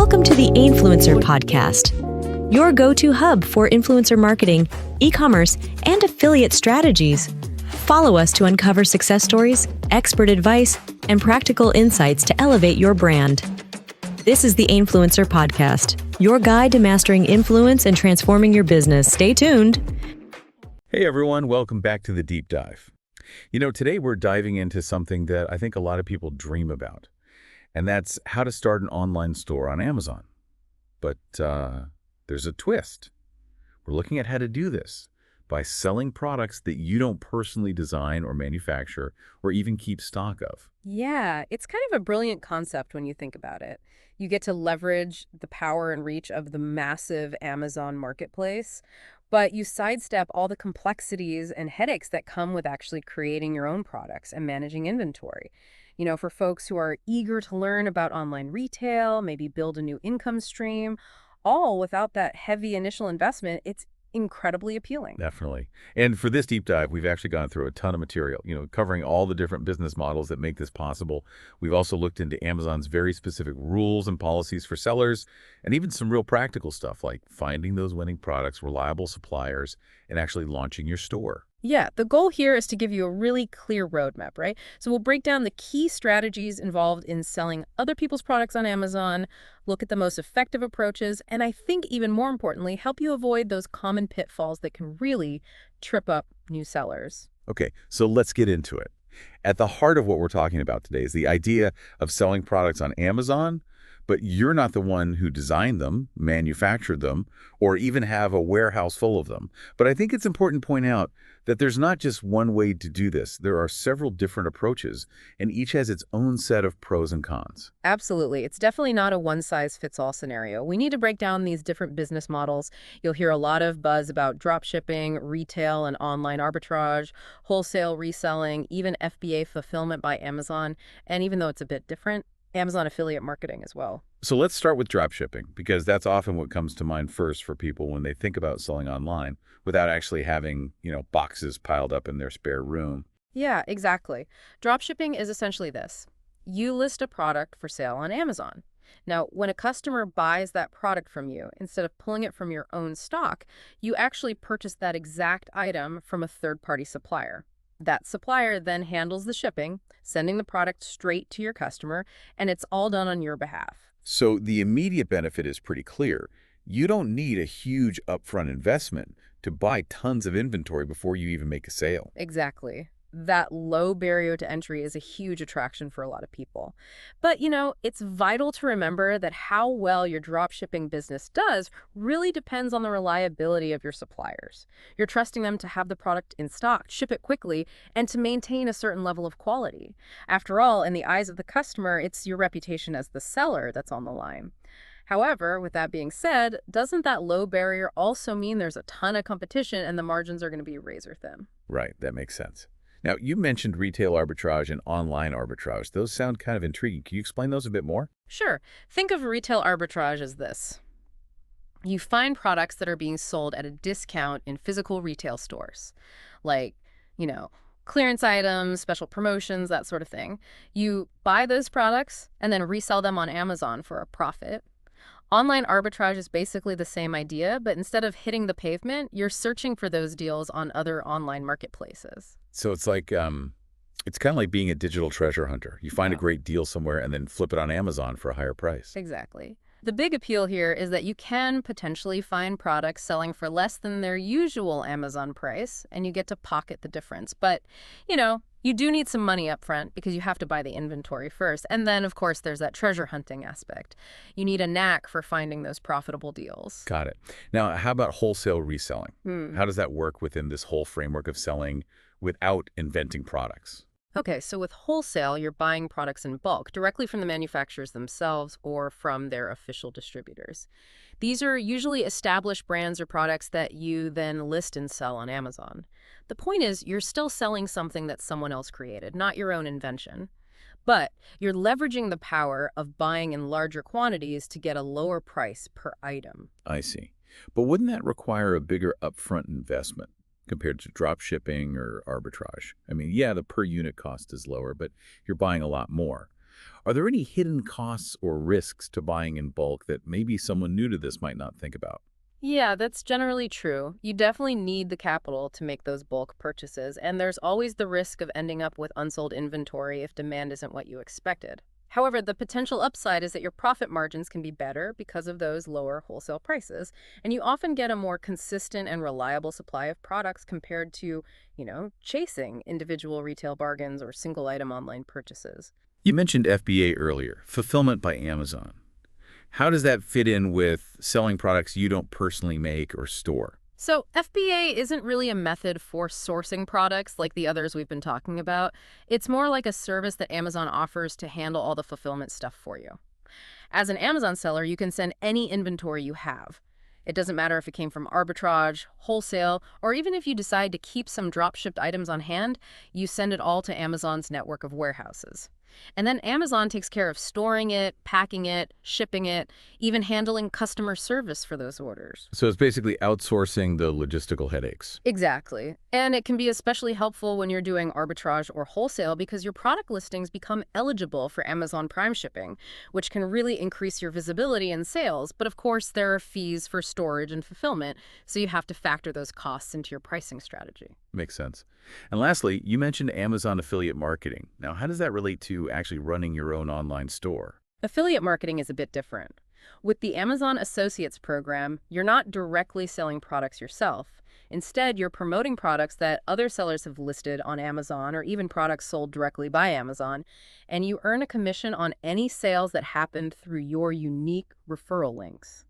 Welcome to the Influencer Podcast, your go-to hub for influencer marketing, e-commerce, and affiliate strategies. Follow us to uncover success stories, expert advice, and practical insights to elevate your brand. This is the Influencer Podcast, your guide to mastering influence and transforming your business. Stay tuned. Hey everyone, welcome back to the Deep Dive. Today we're diving into something that I think a lot of people dream about, and that's how to start an online store on Amazon. But there's a twist. We're looking at how to do this by selling products that you don't personally design or manufacture or even keep stock of. Yeah, it's kind of a brilliant concept when you think about it. You get to leverage the power and reach of the massive Amazon marketplace, but you sidestep all the complexities and headaches that come with actually creating your own products and managing inventory. For folks who are eager to learn about online retail, maybe build a new income stream, all without that heavy initial investment, it's incredibly appealing. Definitely. And for this deep dive, we've actually gone through a ton of material, covering all the different business models that make this possible. We've also looked into Amazon's very specific rules and policies for sellers, and even some real practical stuff like finding those winning products, reliable suppliers, and actually launching your store. Yeah, the goal here is to give you a really clear roadmap, right? So we'll break down the key strategies involved in selling other people's products on Amazon, look at the most effective approaches, and I think even more importantly, help you avoid those common pitfalls that can really trip up new sellers. Okay, so let's get into it. At the heart of what we're talking about today is the idea of selling products on Amazon, but you're not the one who designed them, manufactured them, or even have a warehouse full of them. But I think it's important to point out that there's not just one way to do this. There are several different approaches, and each has its own set of pros and cons. Absolutely. It's definitely not a one-size-fits-all scenario. We need to break down these different business models. You'll hear a lot of buzz about dropshipping, retail and online arbitrage, wholesale reselling, even FBA fulfillment by Amazon, and even though it's a bit different, Amazon affiliate marketing as well. So let's start with dropshipping, because that's often what comes to mind first for people when they think about selling online without actually having, boxes piled up in their spare room. Yeah, exactly. Dropshipping is essentially this. You list a product for sale on Amazon. Now, when a customer buys that product from you, instead of pulling it from your own stock, you actually purchase that exact item from a third-party supplier. That supplier then handles the shipping, sending the product straight to your customer, and it's all done on your behalf. So the immediate benefit is pretty clear. You don't need a huge upfront investment to buy tons of inventory before you even make a sale. Exactly. That low barrier to entry is a huge attraction for a lot of people. But, it's vital to remember that how well your dropshipping business does really depends on the reliability of your suppliers. You're trusting them to have the product in stock, ship it quickly, and to maintain a certain level of quality. After all, in the eyes of the customer, it's your reputation as the seller that's on the line. However, with that being said, doesn't that low barrier also mean there's a ton of competition and the margins are going to be razor thin? Right, that makes sense. Now, you mentioned retail arbitrage and online arbitrage. Those sound kind of intriguing. Can you explain those a bit more? Sure. Think of retail arbitrage as this. You find products that are being sold at a discount in physical retail stores, like, clearance items, special promotions, that sort of thing. You buy those products and then resell them on Amazon for a profit. Online arbitrage is basically the same idea, but instead of hitting the pavement, you're searching for those deals on other online marketplaces. So it's like, it's kind of like being a digital treasure hunter. You find a great deal somewhere and then flip it on Amazon for a higher price. Exactly. The big appeal here is that you can potentially find products selling for less than their usual Amazon price, and you get to pocket the difference. But, you do need some money up front because you have to buy the inventory first. And then, of course, there's that treasure hunting aspect. You need a knack for finding those profitable deals. Got it. Now, how about wholesale reselling? How does that work within this whole framework of selling without inventing products? Okay, so with wholesale, you're buying products in bulk, directly from the manufacturers themselves or from their official distributors. These are usually established brands or products that you then list and sell on Amazon. The point is, you're still selling something that someone else created, not your own invention. But you're leveraging the power of buying in larger quantities to get a lower price per item. I see. But wouldn't that require a bigger upfront investment compared to drop shipping or arbitrage? I mean, yeah, the per unit cost is lower, but you're buying a lot more. Are there any hidden costs or risks to buying in bulk that maybe someone new to this might not think about? Yeah, that's generally true. You definitely need the capital to make those bulk purchases, and there's always the risk of ending up with unsold inventory if demand isn't what you expected. However, the potential upside is that your profit margins can be better because of those lower wholesale prices, and you often get a more consistent and reliable supply of products compared to, chasing individual retail bargains or single item online purchases. You mentioned FBA earlier, fulfillment by Amazon. How does that fit in with selling products you don't personally make or store? So, FBA isn't really a method for sourcing products like the others we've been talking about. It's more like a service that Amazon offers to handle all the fulfillment stuff for you. As an Amazon seller, you can send any inventory you have. It doesn't matter if it came from arbitrage, wholesale, or even if you decide to keep some drop-shipped items on hand, you send it all to Amazon's network of warehouses. And then Amazon takes care of storing it, packing it, shipping it, even handling customer service for those orders. So it's basically outsourcing the logistical headaches. Exactly. And it can be especially helpful when you're doing arbitrage or wholesale because your product listings become eligible for Amazon Prime shipping, which can really increase your visibility and sales. But of course, there are fees for storage and fulfillment, so you have to factor those costs into your pricing strategy. Makes sense. And lastly, you mentioned Amazon affiliate marketing. Now, how does that relate to actually running your own online store? Affiliate marketing is a bit different. With the Amazon Associates program, you're not directly selling products yourself. Instead, you're promoting products that other sellers have listed on Amazon or even products sold directly by Amazon, and you earn a commission on any sales that happened through your unique referral links.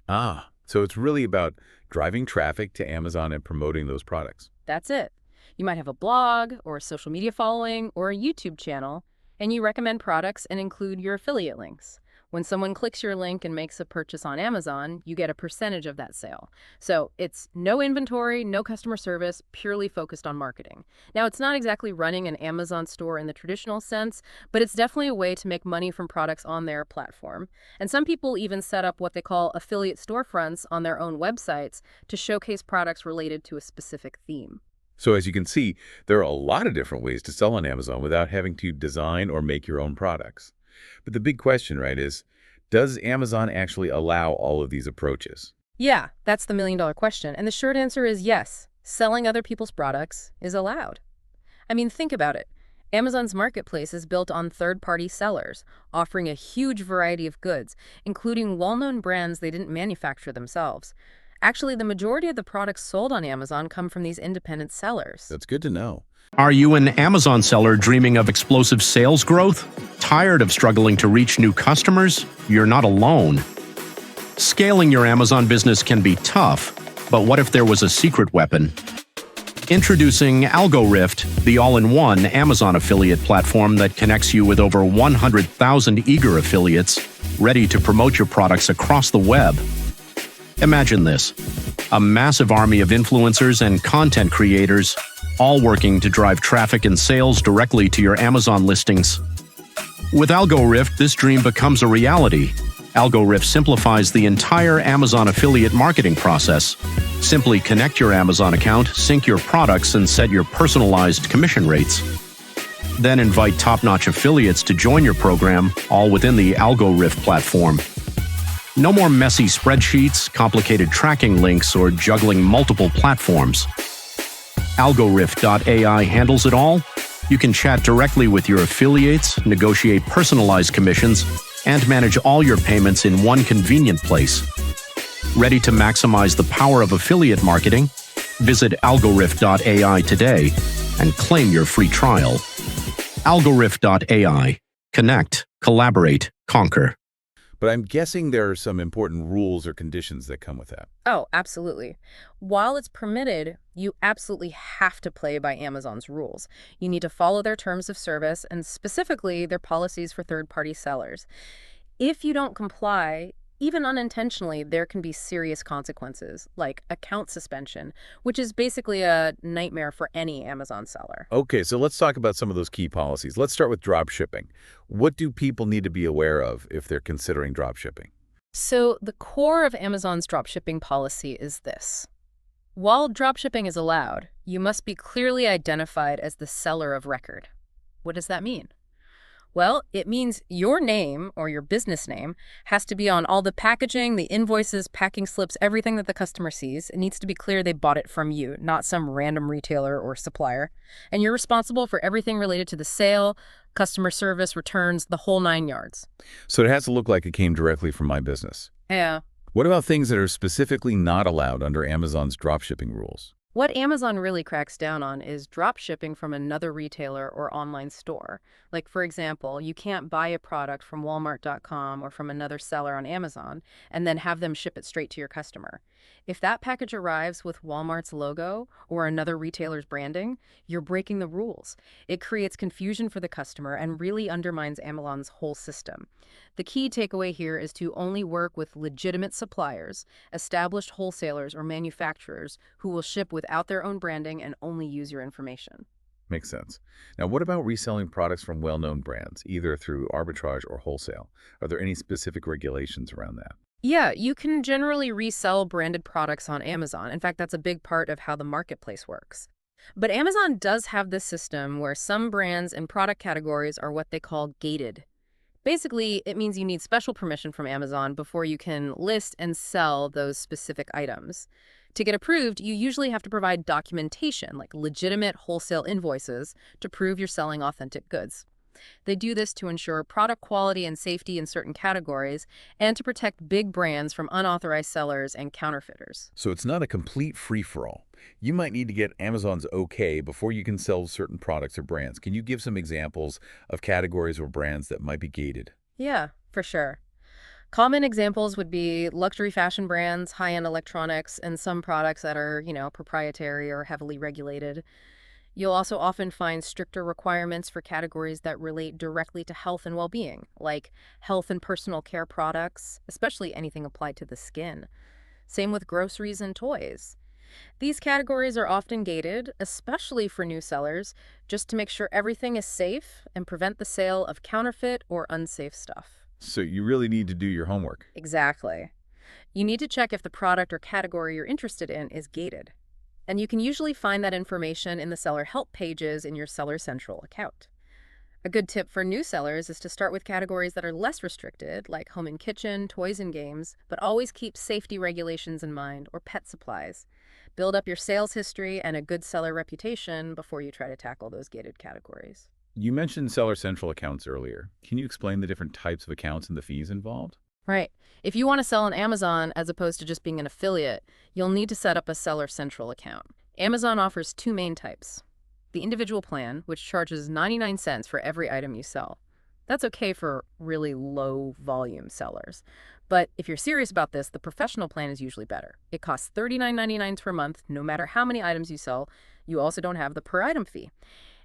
Ah, so it's really about driving traffic to Amazon and promoting those products. That's it. You might have a blog or a social media following or a YouTube channel, and you recommend products and include your affiliate links. When someone clicks your link and makes a purchase on Amazon, you get a percentage of that sale. So it's no inventory, no customer service, purely focused on marketing. Now, it's not exactly running an Amazon store in the traditional sense, but it's definitely a way to make money from products on their platform. And some people even set up what they call affiliate storefronts on their own websites to showcase products related to a specific theme. So as you can see, there are a lot of different ways to sell on Amazon without having to design or make your own products. But the big question, right, is does Amazon actually allow all of these approaches? Yeah, that's the million-dollar question. And the short answer is yes. Selling other people's products is allowed. I mean, think about it. Amazon's marketplace is built on third-party sellers, offering a huge variety of goods, including well-known brands they didn't manufacture themselves. Actually, the majority of the products sold on Amazon come from these independent sellers. That's good to know. Are you an Amazon seller dreaming of explosive sales growth? Tired of struggling to reach new customers? You're not alone. Scaling your Amazon business can be tough, but what if there was a secret weapon? Introducing AlgoRift, the all-in-one Amazon affiliate platform that connects you with over 100,000 eager affiliates ready to promote your products across the web. Imagine this: a massive army of influencers and content creators, all working to drive traffic and sales directly to your Amazon listings. With AlgoRift, this dream becomes a reality. AlgoRift simplifies the entire Amazon affiliate marketing process. Simply connect your Amazon account, sync your products, and set your personalized commission rates. Then invite top-notch affiliates to join your program, all within the AlgoRift platform. No more messy spreadsheets, complicated tracking links, or juggling multiple platforms. AlgoRift.ai handles it all. You can chat directly with your affiliates, negotiate personalized commissions, and manage all your payments in one convenient place. Ready to maximize the power of affiliate marketing? Visit AlgoRift.ai today and claim your free trial. AlgoRift.ai. Connect, collaborate, conquer. But I'm guessing there are some important rules or conditions that come with that. Oh, absolutely. While it's permitted, you absolutely have to play by Amazon's rules. You need to follow their terms of service and specifically their policies for third-party sellers. If you don't comply, even unintentionally, there can be serious consequences, like account suspension, which is basically a nightmare for any Amazon seller. Okay, so let's talk about some of those key policies. Let's start with dropshipping. What do people need to be aware of if they're considering dropshipping? So the core of Amazon's dropshipping policy is this. While dropshipping is allowed, you must be clearly identified as the seller of record. What does that mean? Well, it means your name or your business name has to be on all the packaging, the invoices, packing slips, everything that the customer sees. It needs to be clear they bought it from you, not some random retailer or supplier. And you're responsible for everything related to the sale, customer service, returns, the whole 9 yards. So it has to look like it came directly from my business. Yeah. What about things that are specifically not allowed under Amazon's dropshipping rules? What Amazon really cracks down on is drop shipping from another retailer or online store. Like, for example, you can't buy a product from Walmart.com or from another seller on Amazon and then have them ship it straight to your customer. If that package arrives with Walmart's logo or another retailer's branding, you're breaking the rules. It creates confusion for the customer and really undermines Amazon's whole system. The key takeaway here is to only work with legitimate suppliers, established wholesalers or manufacturers who will ship without their own branding and only use your information. Makes sense. Now, what about reselling products from well-known brands, either through arbitrage or wholesale? Are there any specific regulations around that? Yeah, you can generally resell branded products on Amazon. In fact, that's a big part of how the marketplace works. But Amazon does have this system where some brands and product categories are what they call gated. Basically, it means you need special permission from Amazon before you can list and sell those specific items. To get approved, you usually have to provide documentation, like legitimate wholesale invoices, to prove you're selling authentic goods. They do this to ensure product quality and safety in certain categories and to protect big brands from unauthorized sellers and counterfeiters. So it's not a complete free-for-all. You might need to get Amazon's okay before you can sell certain products or brands. Can you give some examples of categories or brands that might be gated? Yeah, for sure. Common examples would be luxury fashion brands, high-end electronics, and some products that are, proprietary or heavily regulated. You'll also often find stricter requirements for categories that relate directly to health and well-being, like health and personal care products, especially anything applied to the skin. Same with groceries and toys. These categories are often gated, especially for new sellers, just to make sure everything is safe and prevent the sale of counterfeit or unsafe stuff. So you really need to do your homework. Exactly. You need to check if the product or category you're interested in is gated. And you can usually find that information in the seller help pages in your Seller Central account. A good tip for new sellers is to start with categories that are less restricted, like home and kitchen, toys and games, but always keep safety regulations in mind, or pet supplies. Build up your sales history and a good seller reputation before you try to tackle those gated categories. You mentioned Seller Central accounts earlier. Can you explain the different types of accounts and the fees involved? Right. If you want to sell on Amazon as opposed to just being an affiliate, you'll need to set up a Seller Central account. Amazon offers two main types. The individual plan, which charges 99 cents for every item you sell. That's okay for really low volume sellers. But if you're serious about this, the professional plan is usually better. It costs $39.99 per month, no matter how many items you sell. You also don't have the per item fee.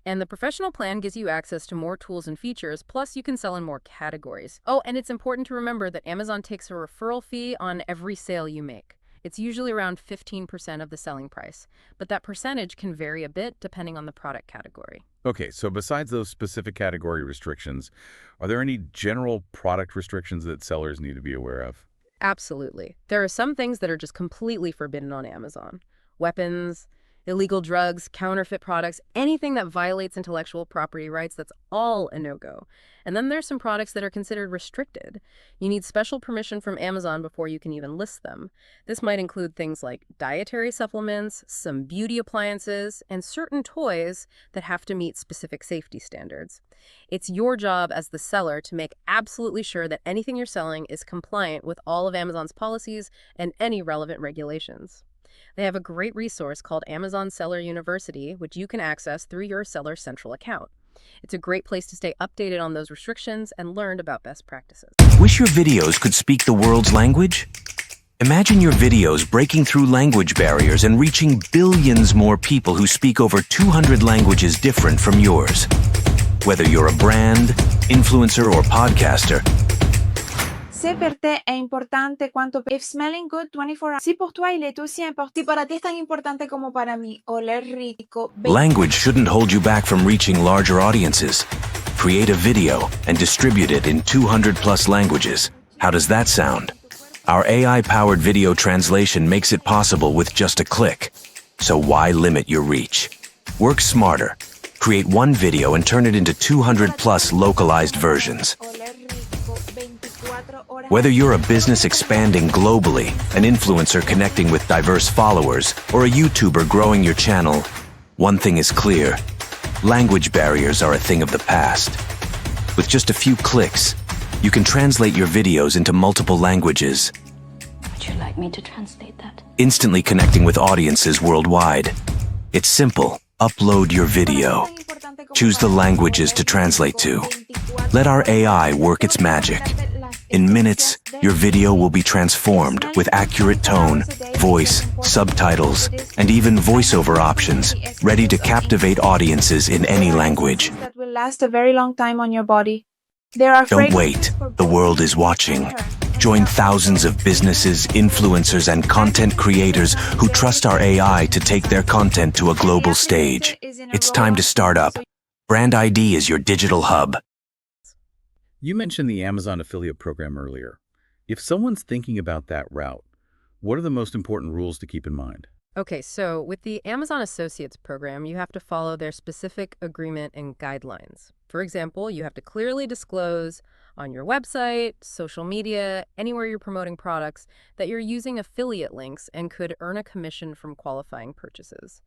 And the professional plan gives you access to more tools and features, plus you can sell in more categories. Oh, and it's important to remember that Amazon takes a referral fee on every sale you make. It's usually around 15% of the selling price, but that percentage can vary a bit depending on the product category. Okay, so besides those specific category restrictions, are there any general product restrictions that sellers need to be aware of? Absolutely. There are some things that are just completely forbidden on Amazon. Weapons, illegal drugs, counterfeit products, anything that violates intellectual property rights, that's all a no-go. And then there's some products that are considered restricted. You need special permission from Amazon before you can even list them. This might include things like dietary supplements, some beauty appliances, and certain toys that have to meet specific safety standards. It's your job as the seller to make absolutely sure that anything you're selling is compliant with all of Amazon's policies and any relevant regulations. They have a great resource called Amazon Seller University, which you can access through your Seller Central account. It's a great place to stay updated on those restrictions and learn about best practices. Wish your videos could speak the world's language? Imagine your videos breaking through language barriers and reaching billions more people who speak over 200 languages different from yours. Whether you're a brand, influencer, or podcaster, C'est per te è importante quanto if smelling good 24 hours. Si pour toi il est aussi important. Si para ti es tan importante como para mí, oler rico. language shouldn't hold you back from reaching larger audiences. Create a video and distribute it in 200+ languages. How does that sound? Our AI-powered video translation makes it possible with just a click. So why limit your reach? Work smarter. Create one video and turn it into 200 plus localized versions. Whether you're a business expanding globally, an influencer connecting with diverse followers, or a YouTuber growing your channel, one thing is clear: language barriers are a thing of the past. With just a few clicks, you can translate your videos into multiple languages, Would you like me to translate that? instantly connecting with audiences worldwide. It's simple. Upload your video. Choose the languages to translate to. Let our AI work its magic. In minutes, your video will be transformed with accurate tone, voice, subtitles, and even voiceover options, ready to captivate audiences in any language. That will last a very long time on your body. There are Don't wait. The world is watching. Join thousands of businesses, influencers, and content creators who trust our AI to take their content to a global stage. It's time to start up. Brand ID is your digital hub. You mentioned the Amazon affiliate program earlier. If someone's thinking about that route, what are the most important rules to keep in mind? Okay, so with the Amazon Associates program, you have to follow their specific agreement and guidelines. For example, you have to clearly disclose on your website, social media, anywhere you're promoting products, that you're using affiliate links and could earn a commission from qualifying purchases.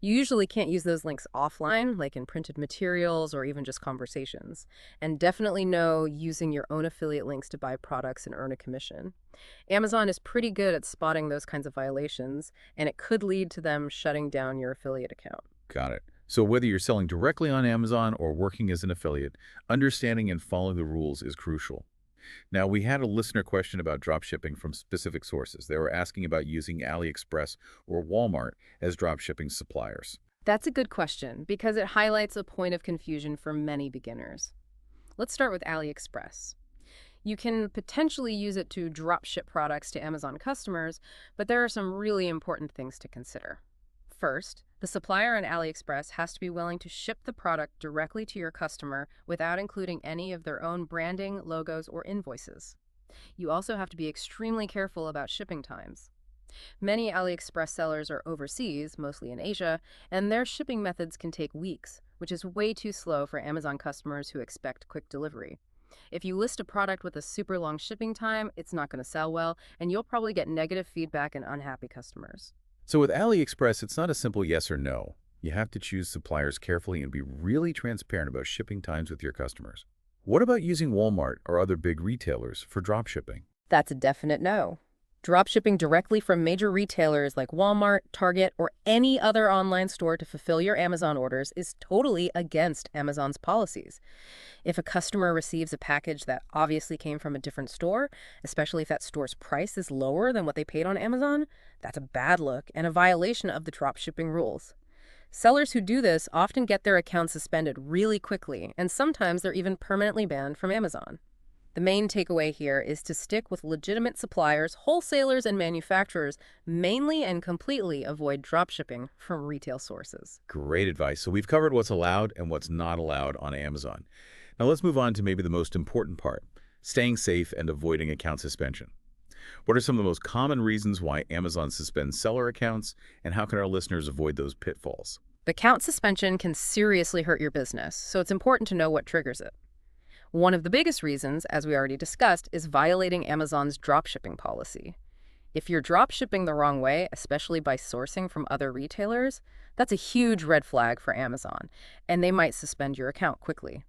You usually can't use those links offline, like in printed materials or even just conversations. And definitely no using your own affiliate links to buy products and earn a commission. Amazon is pretty good at spotting those kinds of violations, and it could lead to them shutting down your affiliate account. Got it. So whether you're selling directly on Amazon or working as an affiliate, understanding and following the rules is crucial. Now, we had a listener question about dropshipping from specific sources. They were asking about using AliExpress or Walmart as dropshipping suppliers. That's a good question because it highlights a point of confusion for many beginners. Let's start with AliExpress. You can potentially use it to dropship products to Amazon customers, but there are some really important things to consider. First, the supplier on AliExpress has to be willing to ship the product directly to your customer without including any of their own branding, logos, or invoices. You also have to be extremely careful about shipping times. Many AliExpress sellers are overseas, mostly in Asia, and their shipping methods can take weeks, which is way too slow for Amazon customers who expect quick delivery. If you list a product with a super long shipping time, it's not going to sell well, and you'll probably get negative feedback and unhappy customers. So with AliExpress, it's not a simple yes or no. You have to choose suppliers carefully and be really transparent about shipping times with your customers. What about using Walmart or other big retailers for dropshipping? That's a definite no. Dropshipping directly from major retailers like Walmart, Target, or any other online store to fulfill your Amazon orders is totally against Amazon's policies. If a customer receives a package that obviously came from a different store, especially if that store's price is lower than what they paid on Amazon, that's a bad look and a violation of the dropshipping rules. Sellers who do this often get their accounts suspended really quickly, and sometimes they're even permanently banned from Amazon. The main takeaway here is to stick with legitimate suppliers, wholesalers, and manufacturers, mainly and completely avoid dropshipping from retail sources. Great advice. So we've covered what's allowed and what's not allowed on Amazon. Now let's move on to maybe the most important part, staying safe and avoiding account suspension. What are some of the most common reasons why Amazon suspends seller accounts, and how can our listeners avoid those pitfalls? Account suspension can seriously hurt your business, so it's important to know what triggers it. One of the biggest reasons, as we already discussed, is violating Amazon's dropshipping policy. If you're dropshipping the wrong way, especially by sourcing from other retailers, that's a huge red flag for Amazon, and they might suspend your account quickly.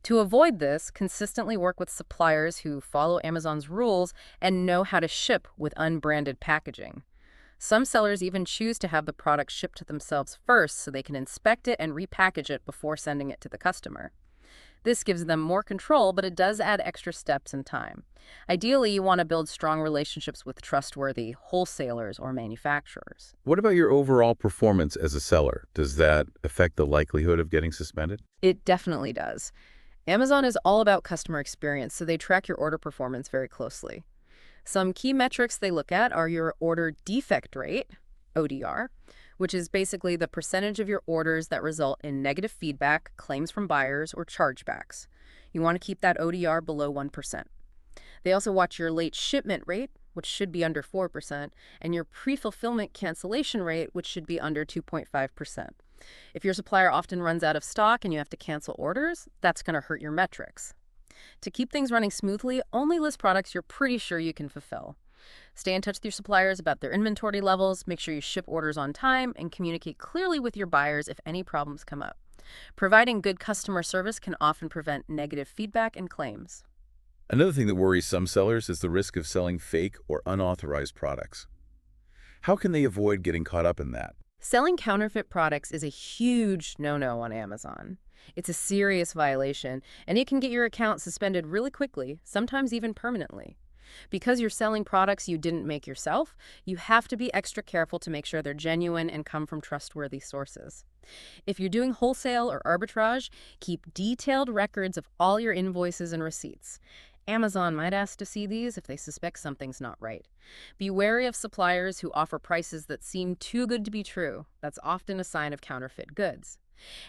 To avoid this, consistently work with suppliers who follow Amazon's rules and know how to ship with unbranded packaging. Some sellers even choose to have the product shipped to themselves first so they can inspect it and repackage it before sending it to the customer. This gives them more control, but it does add extra steps and time. Ideally, you want to build strong relationships with trustworthy wholesalers or manufacturers. What about your overall performance as a seller? Does that affect the likelihood of getting suspended? It definitely does. Amazon is all about customer experience, so they track your order performance very closely. Some key metrics they look at are your order defect rate, ODR, which is basically the percentage of your orders that result in negative feedback, claims from buyers, or chargebacks. You want to keep that ODR below 1%. They also watch your late shipment rate, which should be under 4%, and your pre-fulfillment cancellation rate, which should be under 2.5%. If your supplier often runs out of stock and you have to cancel orders, that's going to hurt your metrics. To keep things running smoothly, only list products you're pretty sure you can fulfill. Stay in touch with your suppliers about their inventory levels, make sure you ship orders on time, and communicate clearly with your buyers if any problems come up. Providing good customer service can often prevent negative feedback and claims. Another thing that worries some sellers is the risk of selling fake or unauthorized products. How can they avoid getting caught up in that? Selling counterfeit products is a huge no-no on Amazon. It's a serious violation, and it can get your account suspended really quickly, sometimes even permanently. Because you're selling products you didn't make yourself, you have to be extra careful to make sure they're genuine and come from trustworthy sources. If you're doing wholesale or arbitrage, keep detailed records of all your invoices and receipts. Amazon might ask to see these if they suspect something's not right. Be wary of suppliers who offer prices that seem too good to be true. That's often a sign of counterfeit goods.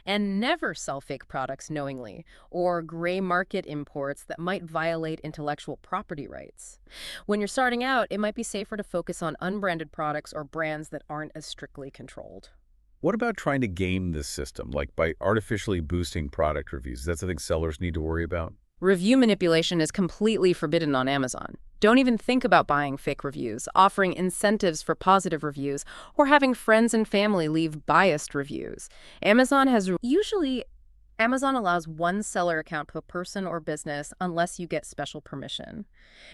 And never sell fake products knowingly or gray market imports that might violate intellectual property rights. When you're starting out, it might be safer to focus on unbranded products or brands that aren't as strictly controlled. What about trying to game this system, like by artificially boosting product reviews? Is that something sellers need to worry about? Review manipulation is completely forbidden on Amazon. Don't even think about buying fake reviews, offering incentives for positive reviews, or having friends and family leave biased reviews. Amazon allows one seller account per person or business unless you get special permission.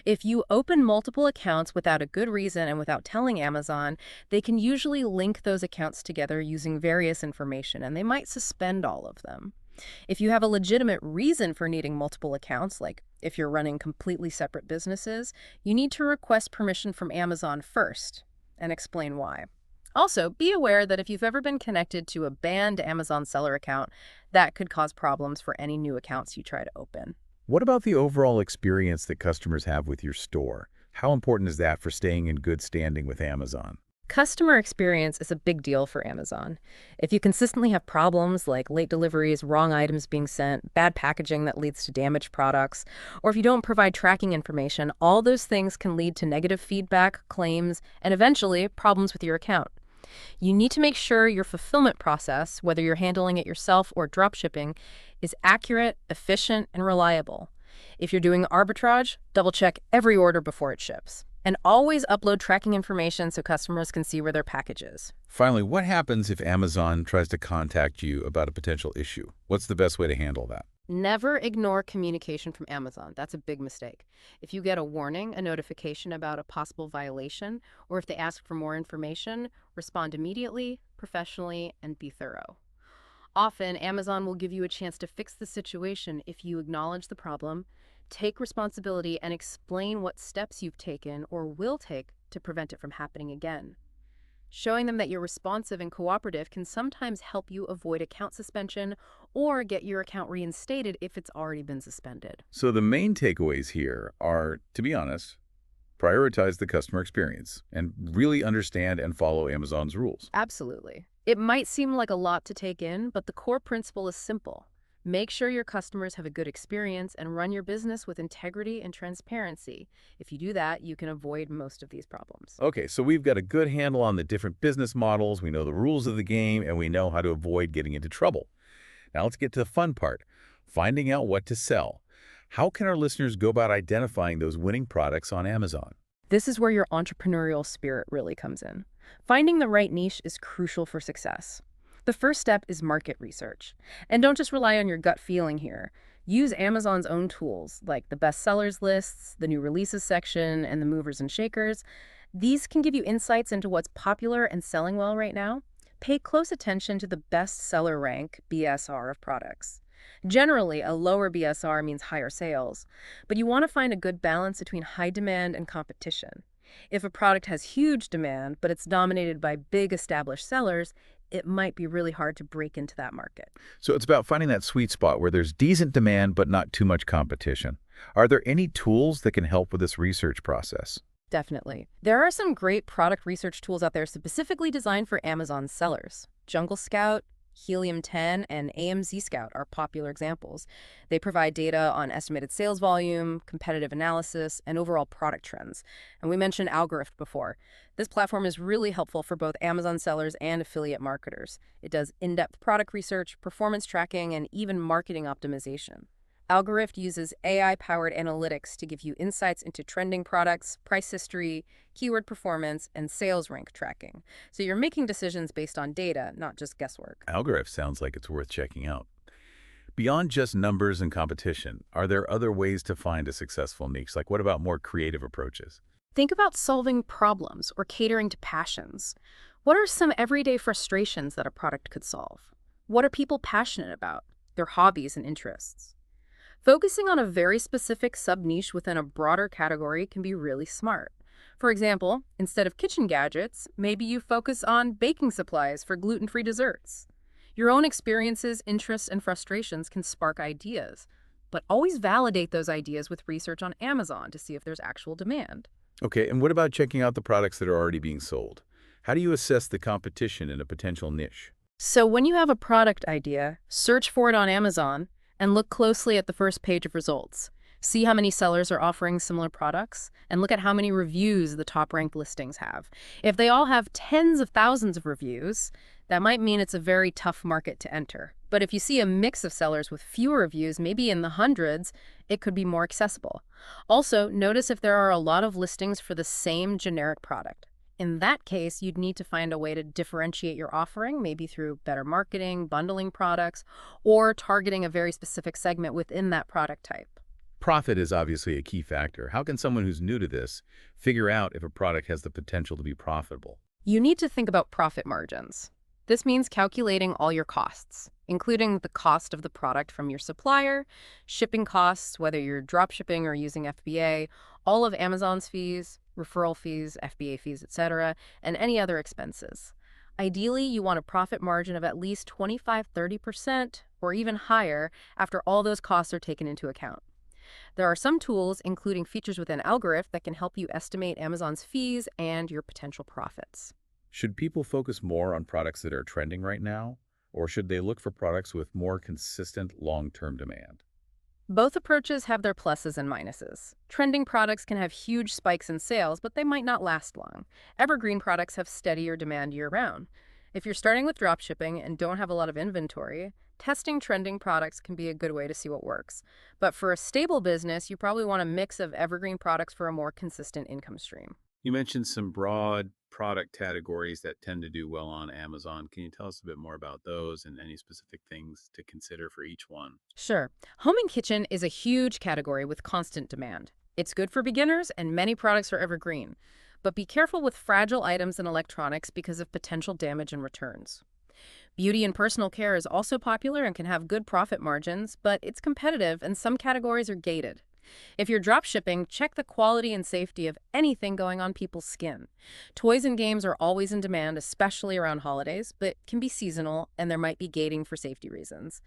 If you open multiple accounts without a good reason and without telling Amazon, they can usually link those accounts together using various information, and they might suspend all of them. If you have a legitimate reason for needing multiple accounts, like if you're running completely separate businesses, you need to request permission from Amazon first and explain why. Also, be aware that if you've ever been connected to a banned Amazon seller account, that could cause problems for any new accounts you try to open. What about the overall experience that customers have with your store? How important is that for staying in good standing with Amazon? Customer experience is a big deal for Amazon. If you consistently have problems like late deliveries, wrong items being sent, bad packaging that leads to damaged products, or if you don't provide tracking information, all those things can lead to negative feedback, claims, and eventually problems with your account. You need to make sure your fulfillment process, whether you're handling it yourself or dropshipping, is accurate, efficient, and reliable. If you're doing arbitrage, double-check every order before it ships. And always upload tracking information so customers can see where their package is. Finally, what happens if Amazon tries to contact you about a potential issue? What's the best way to handle that? Never ignore communication from Amazon. That's a big mistake. If you get a warning, a notification about a possible violation, or if they ask for more information, respond immediately, professionally, and be thorough. Often, Amazon will give you a chance to fix the situation if you acknowledge the problem, take responsibility, and explain what steps you've taken or will take to prevent it from happening again. Showing them that you're responsive and cooperative can sometimes help you avoid account suspension or get your account reinstated if it's already been suspended. So the main takeaways here are, to be honest, prioritize the customer experience and really understand and follow Amazon's rules. Absolutely. It might seem like a lot to take in, but the core principle is simple. Make sure your customers have a good experience and run your business with integrity and transparency. If you do that, you can avoid most of these problems. Okay, so we've got a good handle on the different business models, we know the rules of the game, and we know how to avoid getting into trouble. Now let's get to the fun part, finding out what to sell. How can our listeners go about identifying those winning products on Amazon? This is where your entrepreneurial spirit really comes in. Finding the right niche is crucial for success. The first step is market research. And don't just rely on your gut feeling here. Use Amazon's own tools, like the bestsellers lists, the new releases section, and the movers and shakers. These can give you insights into what's popular and selling well right now. Pay close attention to the bestseller rank, BSR, of products. Generally, a lower BSR means higher sales, but you want to find a good balance between high demand and competition. If a product has huge demand, but it's dominated by big established sellers, it might be really hard to break into that market. So it's about finding that sweet spot where there's decent demand but not too much competition. Are there any tools that can help with this research process? Definitely. There are some great product research tools out there specifically designed for Amazon sellers. Jungle Scout, Helium-10 and AMZ Scout are popular examples. They provide data on estimated sales volume, competitive analysis, and overall product trends. And we mentioned AlgoRift before. This platform is really helpful for both Amazon sellers and affiliate marketers. It does in-depth product research, performance tracking, and even marketing optimization. AlgoRift uses AI-powered analytics to give you insights into trending products, price history, keyword performance, and sales rank tracking. So you're making decisions based on data, not just guesswork. AlgoRift sounds like it's worth checking out. Beyond just numbers and competition, are there other ways to find a successful niche? Like, what about more creative approaches? Think about solving problems or catering to passions. What are some everyday frustrations that a product could solve? What are people passionate about? Their hobbies and interests. Focusing on a very specific sub-niche within a broader category can be really smart. For example, instead of kitchen gadgets, maybe you focus on baking supplies for gluten-free desserts. Your own experiences, interests, and frustrations can spark ideas, but always validate those ideas with research on Amazon to see if there's actual demand. Okay, and what about checking out the products that are already being sold? How do you assess the competition in a potential niche? So when you have a product idea, search for it on Amazon and look closely at the first page of results. See how many sellers are offering similar products, and look at how many reviews the top-ranked listings have. If they all have tens of thousands of reviews, that might mean it's a very tough market to enter. But if you see a mix of sellers with fewer reviews, maybe in the hundreds, it could be more accessible. Also, notice if there are a lot of listings for the same generic product. In that case, you'd need to find a way to differentiate your offering, maybe through better marketing, bundling products, or targeting a very specific segment within that product type. Profit is obviously a key factor. How can someone who's new to this figure out if a product has the potential to be profitable? You need to think about profit margins. This means calculating all your costs, including the cost of the product from your supplier, shipping costs, whether you're dropshipping or using FBA, all of Amazon's fees, referral fees, FBA fees, etc., and any other expenses. Ideally, you want a profit margin of at least 25–30% or even higher after all those costs are taken into account. There are some tools, including features within AlgoRift, that can help you estimate Amazon's fees and your potential profits. Should people focus more on products that are trending right now, or should they look for products with more consistent long-term demand? Both approaches have their pluses and minuses. Trending products can have huge spikes in sales, but they might not last long. Evergreen products have steadier demand year-round. If you're starting with dropshipping and don't have a lot of inventory, testing trending products can be a good way to see what works. But for a stable business, you probably want a mix of evergreen products for a more consistent income stream. You mentioned some broad product categories that tend to do well on Amazon. Can you tell us a bit more about those and any specific things to consider for each one? Sure. Home and kitchen is a huge category with constant demand. It's good for beginners, and many products are evergreen. But be careful with fragile items and electronics because of potential damage and returns. Beauty and personal care is also popular and can have good profit margins, but it's competitive and some categories are gated. If you're dropshipping, check the quality and safety of anything going on people's skin. Toys and games are always in demand, especially around holidays, but can be seasonal and there might be gating for safety reasons.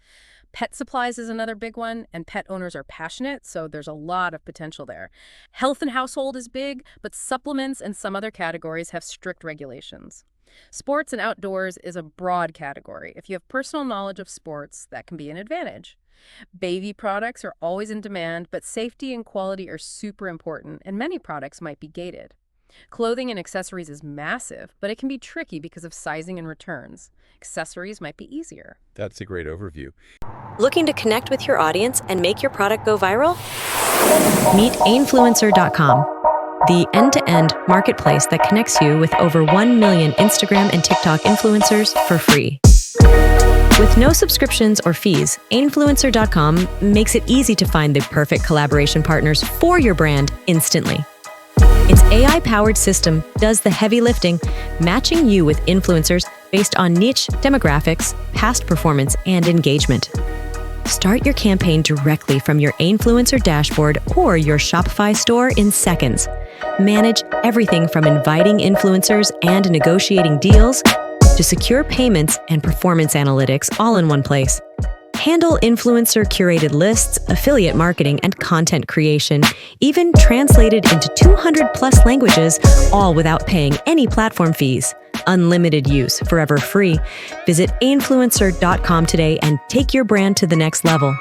Pet supplies is another big one, and pet owners are passionate, so there's a lot of potential there. Health and household is big, but supplements and some other categories have strict regulations. Sports and outdoors is a broad category. If you have personal knowledge of sports, that can be an advantage. Baby products are always in demand, but safety and quality are super important, and many products might be gated. Clothing and accessories is massive, but it can be tricky because of sizing and returns. Accessories might be easier. That's a great overview. Looking to connect with your audience and make your product go viral? Meet Ainfluencer.com, the end-to-end marketplace that connects you with over 1 million Instagram and TikTok influencers for free. With no subscriptions or fees, Ainfluencer.com makes it easy to find the perfect collaboration partners for your brand instantly. Its AI-powered system does the heavy lifting, matching you with influencers based on niche demographics, past performance, and engagement. Start your campaign directly from your Ainfluencer dashboard or your Shopify store in seconds. Manage everything from inviting influencers and negotiating deals to secure payments and performance analytics all in one place. Handle influencer-curated lists, affiliate marketing, and content creation, even translated into 200+ languages, all without paying any platform fees. unlimited use, forever free. Visit ainfluencer.com today and take your brand to the next level.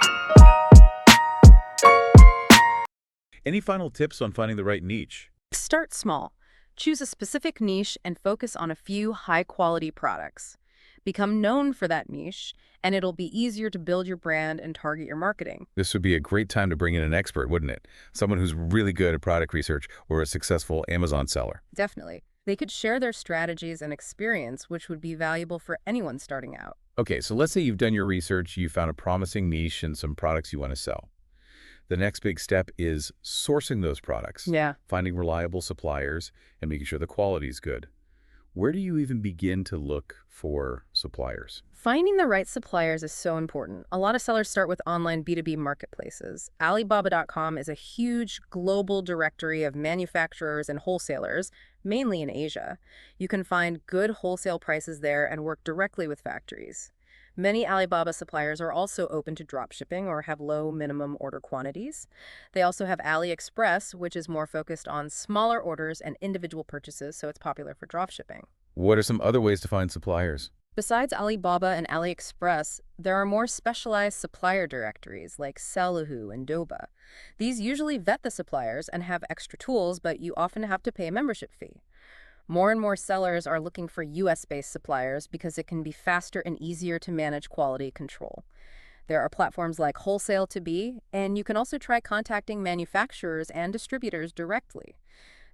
Any final tips on finding the right niche? Start small. Choose a specific niche and focus on a few high-quality products. Become known for that niche, and it'll be easier to build your brand and target your marketing. This would be a great time to bring in an expert, wouldn't it? Someone who's really good at product research or a successful Amazon seller. Definitely. They could share their strategies and experience, which would be valuable for anyone starting out. Okay, so let's say you've done your research, you found a promising niche and some products you want to sell. The next big step is sourcing those products. Yeah. Finding reliable suppliers and making sure the quality is good. Where do you even begin to look for suppliers? Finding the right suppliers is so important. A lot of sellers start with online B2B marketplaces. Alibaba.com is a huge global directory of manufacturers and wholesalers, mainly in Asia. You can find good wholesale prices there and work directly with factories. Many Alibaba suppliers are also open to dropshipping or have low minimum order quantities. They also have AliExpress, which is more focused on smaller orders and individual purchases, so it's popular for dropshipping. What are some other ways to find suppliers? Besides Alibaba and AliExpress, there are more specialized supplier directories like Sellahu and Doba. These usually vet the suppliers and have extra tools, but you often have to pay a membership fee. More and more sellers are looking for US-based suppliers because it can be faster and easier to manage quality control. There are platforms like Wholesale2B, and you can also try contacting manufacturers and distributors directly.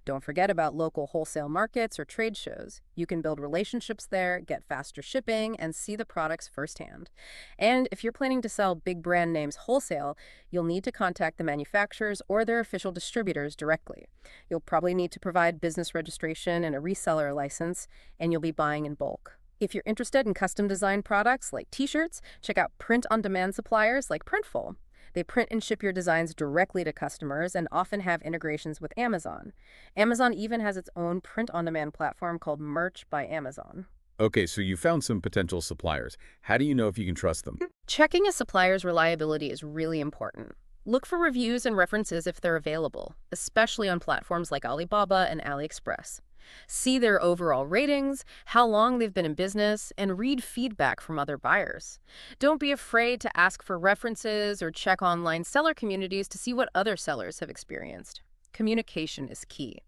Don't forget about local wholesale markets or trade shows. You can build relationships there, get faster shipping, and see the products firsthand. And if you're planning to sell big brand names wholesale, you'll need to contact the manufacturers or their official distributors directly. You'll probably need to provide business registration and a reseller license, and you'll be buying in bulk. If you're interested in custom design products like t-shirts, check out print-on-demand suppliers like Printful. They print and ship your designs directly to customers and often have integrations with Amazon. Amazon even has its own print-on-demand platform called Merch by Amazon. Okay, so you found some potential suppliers. How do you know if you can trust them? Checking a supplier's reliability is really important. Look for reviews and references if they're available, especially on platforms like Alibaba and AliExpress. See their overall ratings, how long they've been in business, and read feedback from other buyers. Don't be afraid to ask for references or check online seller communities to see what other sellers have experienced. Communication is key.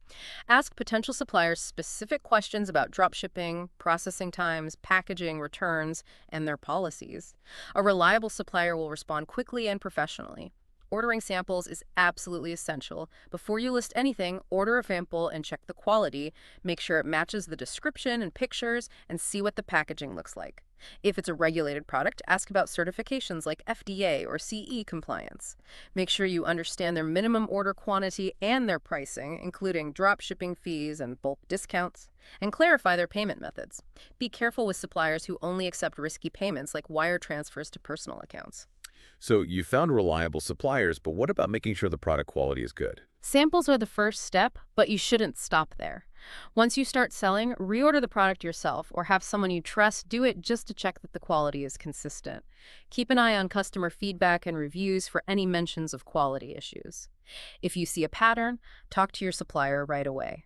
Ask potential suppliers specific questions about dropshipping, processing times, packaging, returns, and their policies. A reliable supplier will respond quickly and professionally. Ordering samples is absolutely essential. Before you list anything, order a sample and check the quality. Make sure it matches the description and pictures, and see what the packaging looks like. If it's a regulated product, ask about certifications like FDA or CE compliance. Make sure you understand their minimum order quantity and their pricing, including drop shipping fees and bulk discounts, and clarify their payment methods. Be careful with suppliers who only accept risky payments like wire transfers to personal accounts. So you found reliable suppliers, but what about making sure the product quality is good? Samples are the first step, but you shouldn't stop there. Once you start selling, reorder the product yourself or have someone you trust do it just to check that the quality is consistent. Keep an eye on customer feedback and reviews for any mentions of quality issues. If you see a pattern, talk to your supplier right away.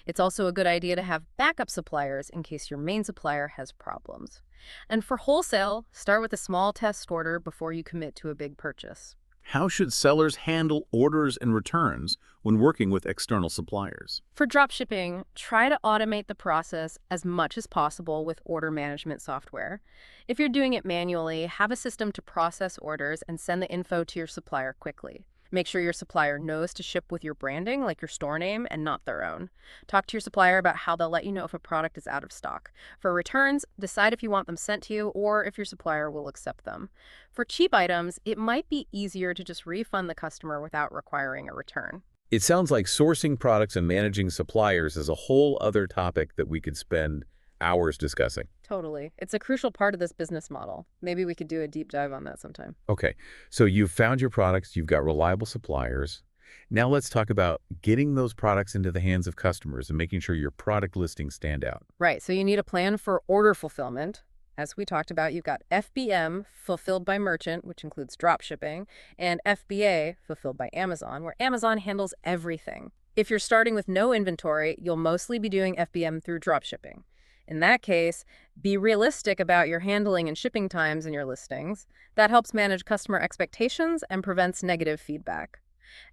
It's also a good idea to have backup suppliers in case your main supplier has problems. And for wholesale, start with a small test order before you commit to a big purchase. How should sellers handle orders and returns when working with external suppliers? For dropshipping, try to automate the process as much as possible with order management software. If you're doing it manually, have a system to process orders and send the info to your supplier quickly. Make sure your supplier knows to ship with your branding, like your store name, and not their own. Talk to your supplier about how they'll let you know if a product is out of stock. For returns, decide if you want them sent to you or if your supplier will accept them. For cheap items, it might be easier to just refund the customer without requiring a return. It sounds like sourcing products and managing suppliers is a whole other topic that we could spend hours discussing. Totally. It's a crucial part of this business model. Maybe we could do a deep dive on that sometime. Okay, so you've found your products, you've got reliable suppliers. Now let's talk about getting those products into the hands of customers and making sure your product listings stand out. Right, so you need a plan for order fulfillment. As we talked about, you've got FBM, fulfilled by merchant, which includes drop shipping, and FBA, fulfilled by Amazon, where Amazon handles everything. If you're starting with no inventory, you'll mostly be doing FBM through drop shipping. In that case, be realistic about your handling and shipping times in your listings. That helps manage customer expectations and prevents negative feedback.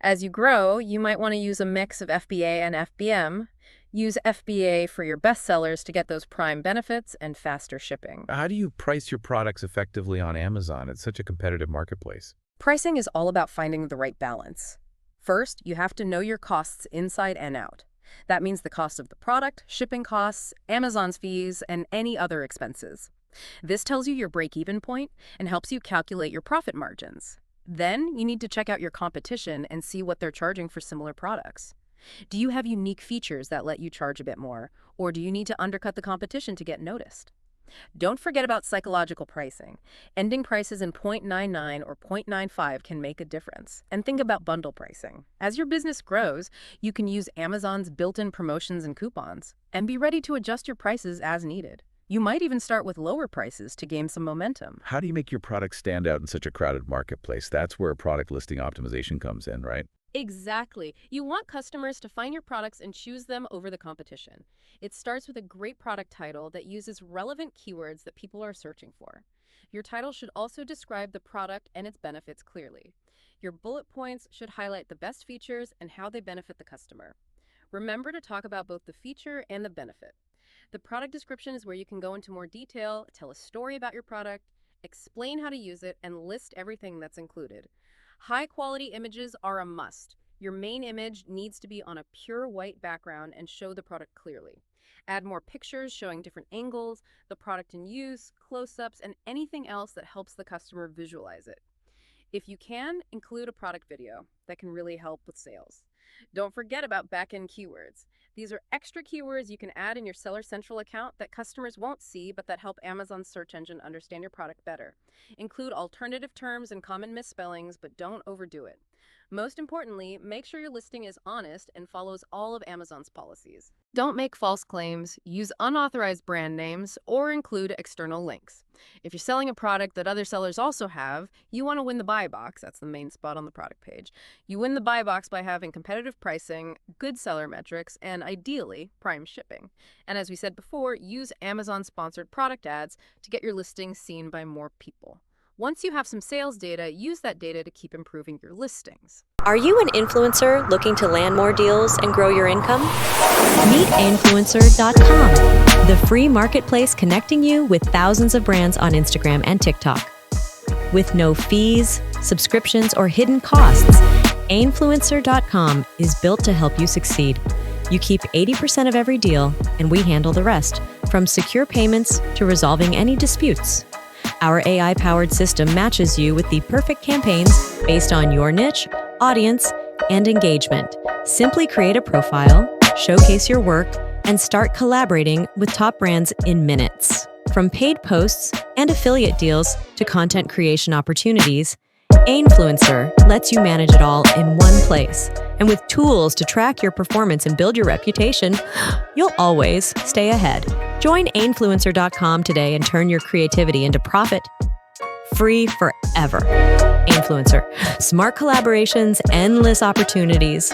As you grow, you might want to use a mix of FBA and FBM. Use FBA for your best sellers to get those prime benefits and faster shipping. How do you price your products effectively on Amazon? It's such a competitive marketplace. Pricing is all about finding the right balance. First, you have to know your costs inside and out. That means the cost of the product, shipping costs, Amazon's fees, and any other expenses. This tells you your break-even point and helps you calculate your profit margins. Then, you need to check out your competition and see what they're charging for similar products. Do you have unique features that let you charge a bit more, or do you need to undercut the competition to get noticed? Don't forget about psychological pricing. Ending prices in 0.99 or 0.95 can make a difference. And think about bundle pricing. As your business grows, you can use Amazon's built-in promotions and coupons, and be ready to adjust your prices as needed. You might even start with lower prices to gain some momentum. How do you make your product stand out in such a crowded marketplace? That's where product listing optimization comes in, right? Exactly. You want customers to find your products and choose them over the competition. It starts with a great product title that uses relevant keywords that people are searching for. Your title should also describe the product and its benefits clearly. Your bullet points should highlight the best features and how they benefit the customer. Remember to talk about both the feature and the benefit. The product description is where you can go into more detail, tell a story about your product, explain how to use it, and list everything that's included. High-quality images are a must. Your main image needs to be on a pure white background and show the product clearly. Add more pictures showing different angles, the product in use, close-ups, and anything else that helps the customer visualize it. If you can, include a product video. That can really help with sales. Don't forget about back-end keywords. These are extra keywords you can add in your Seller Central account that customers won't see, but that help Amazon's search engine understand your product better. Include alternative terms and common misspellings, but don't overdo it. Most importantly, make sure your listing is honest and follows all of Amazon's policies. Don't make false claims, use unauthorized brand names, or include external links. If you're selling a product that other sellers also have, you want to win the buy box. That's the main spot on the product page. You win the buy box by having competitive pricing, good seller metrics, and ideally, prime shipping. And as we said before, use Amazon-sponsored product ads to get your listing seen by more people. Once you have some sales data, use that data to keep improving your listings. Are you an influencer looking to land more deals and grow your income? Meet Influencer.com, the free marketplace connecting you with thousands of brands on Instagram and TikTok. With no fees, subscriptions, or hidden costs, Influencer.com is built to help you succeed. You keep 80% of every deal, and we handle the rest, from secure payments to resolving any disputes. Our AI-powered system matches you with the perfect campaigns based on your niche, audience, and engagement. Simply create a profile, showcase your work, and start collaborating with top brands in minutes. From paid posts and affiliate deals to content creation opportunities, Influencer lets you manage it all in one place. And with tools to track your performance and build your reputation, you'll always stay ahead. Join Influencer.com today and turn your creativity into profit. Free forever. Influencer. Smart collaborations, endless opportunities.